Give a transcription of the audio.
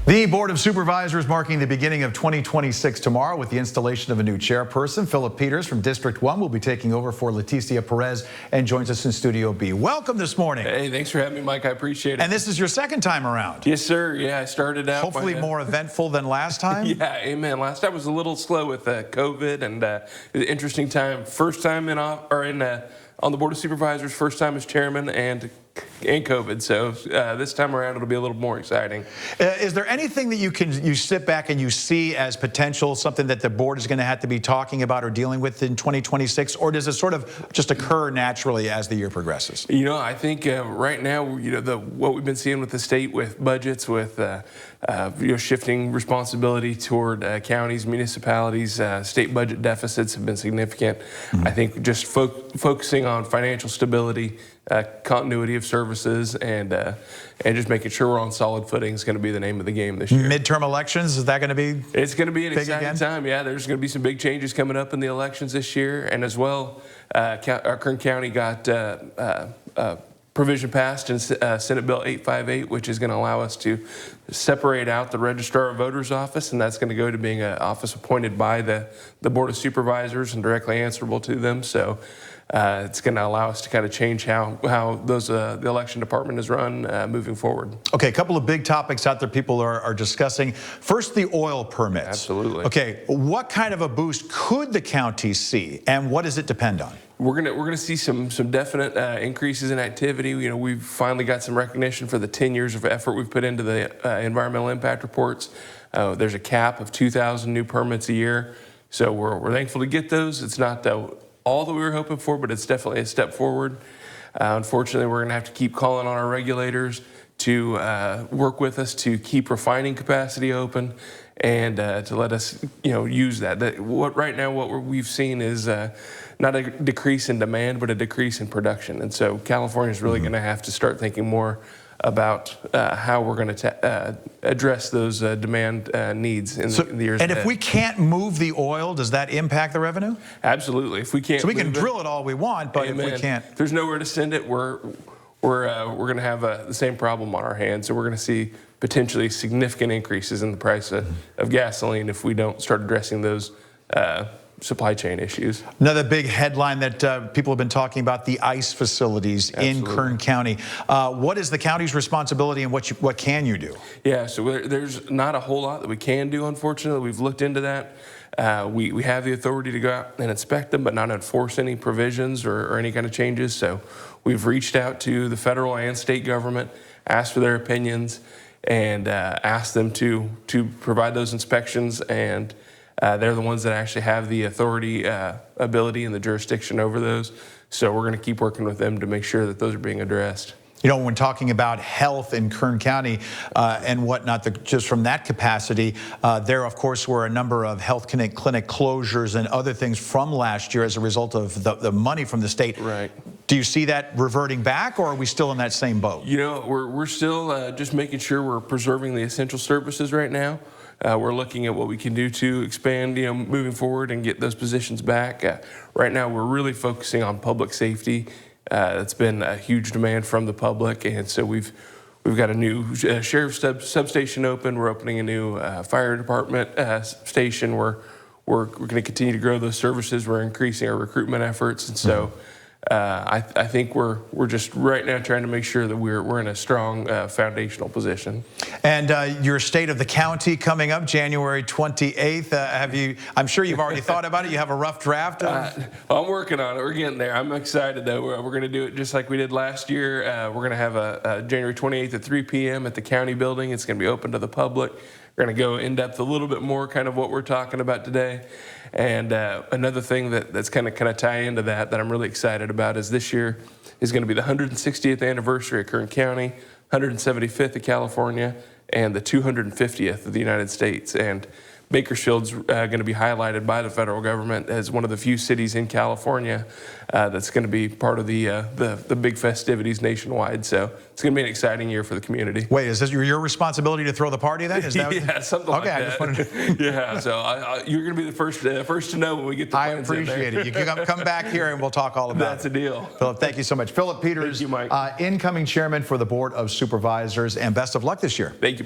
The Board of Supervisors marking the beginning of 2026 tomorrow with the installation of a new chairperson. Phillip Peters from District 1 will be taking over for Leticia Perez and joins us in Studio B. Welcome this morning. Hey, thanks for having me, Mike. I appreciate it. And this is your second time around. Yes, sir. Yeah, I started out. Hopefully more eventful than last time. Yeah, amen. Last time was a little slow with COVID and an interesting time. First time on the Board of Supervisors, first time as chairman and COVID. So this time around, it'll be a little more exciting. Is there anything that you sit back and you see as potential, something that the board is going to have to be talking about or dealing with in 2026, or does it sort of just occur naturally as the year progresses? You know, I think right now, what we've been seeing with the state, with budgets, with shifting responsibility toward counties, municipalities, state budget deficits have been significant. I think just focusing on financial stability, continuity of services, and just making sure we're on solid footing is going to be the name of the game this year. Midterm elections, is that going to be? It's going to be an exciting again? time. Yeah, there's going to be some big changes coming up in the elections this year, and as well, our Kern County got provision passed in Senate Bill 858, which is going to allow us to separate out the Registrar of Voters office, and that's going to go to being an office appointed by the Board of Supervisors and directly answerable to them. So it's going to allow us to kind of change how the election department is run moving forward. Okay, a couple of big topics out there people are discussing. First, the oil permits. Absolutely. Okay, what kind of a boost could the county see, and what does it depend on? We're gonna see some definite increases in activity. You know, we've finally got some recognition for the 10 years of effort we've put into the environmental impact reports. There's a cap of 2,000 new permits a year, so we're thankful to get those. It's not all that we were hoping for, but it's definitely a step forward. Unfortunately, we're gonna have to keep calling on our regulators to work with us to keep refining capacity open and to let us, use that. Right now, what we've seen is not a decrease in demand, but a decrease in production. And so California is really going to have to start thinking more about how we're going to address those demand needs in the years ahead. And if we can't move the oil, does that impact the revenue? Absolutely. If we can't, so we can drill it all we want, but if we can't, there's nowhere to send it. We're going to have the same problem on our hands. So we're going to see potentially significant increases in the price of gasoline if we don't start addressing those supply chain issues. Another big headline that people have been talking about, the ICE facilities in Kern County. What is the county's responsibility, and what can you do? Yeah, so there's not a whole lot that we can do, unfortunately. We've looked into that. We have the authority to go out and inspect them, but not enforce any provisions or any kind of changes. So we've reached out to the federal and state government, asked for their opinions, and asked them to provide those inspections, and they're the ones that actually have the authority, ability, and the jurisdiction over those. So we're going to keep working with them to make sure that those are being addressed. You know, when talking about health in Kern County and whatnot, just from that capacity, there, of course, were a number of health clinic closures and other things from last year as a result of the money from the state. Right. Do you see that reverting back, or are we still in that same boat? You know, we're still just making sure we're preserving the essential services right now. We're looking at what we can do to expand, moving forward and get those positions back. Right now, we're really focusing on public safety. It's been a huge demand from the public, and so we've got a new sheriff's substation open. We're opening a new fire department station. We're going to continue to grow those services. We're increasing our recruitment efforts, and so I think we're just right now trying to make sure that we're in a strong foundational position. And your state of the county coming up January 28th. I'm sure you've already thought about it. You have a rough draft. I'm working on it. We're getting there. I'm excited though. We're going to do it just like we did last year. We're going to have a January 28th at 3 p.m. at the county building. It's going to be open to the public. We're going to go in depth a little bit more, kind of what we're talking about today. And another thing that's kind of tie into that I'm really excited about is this year is going to be the 160th anniversary of Kern County, 175th of California, and the 250th of the United States. And Bakersfield's going to be highlighted by the federal government as one of the few cities in California that's going to be part of the big festivities nationwide. So it's going to be an exciting year for the community. Wait, is this your responsibility to throw the party then? Is that yeah, something okay, like that. I just wanted to... Yeah, so you're going to be the first to know when we get the plans. I appreciate it. You can come back here and we'll talk all about That's a deal. Phillip, thank you so much. Phillip Peters, thank you, Mike. Incoming chairman for the Board of Supervisors, and best of luck this year. Thank you, Mike.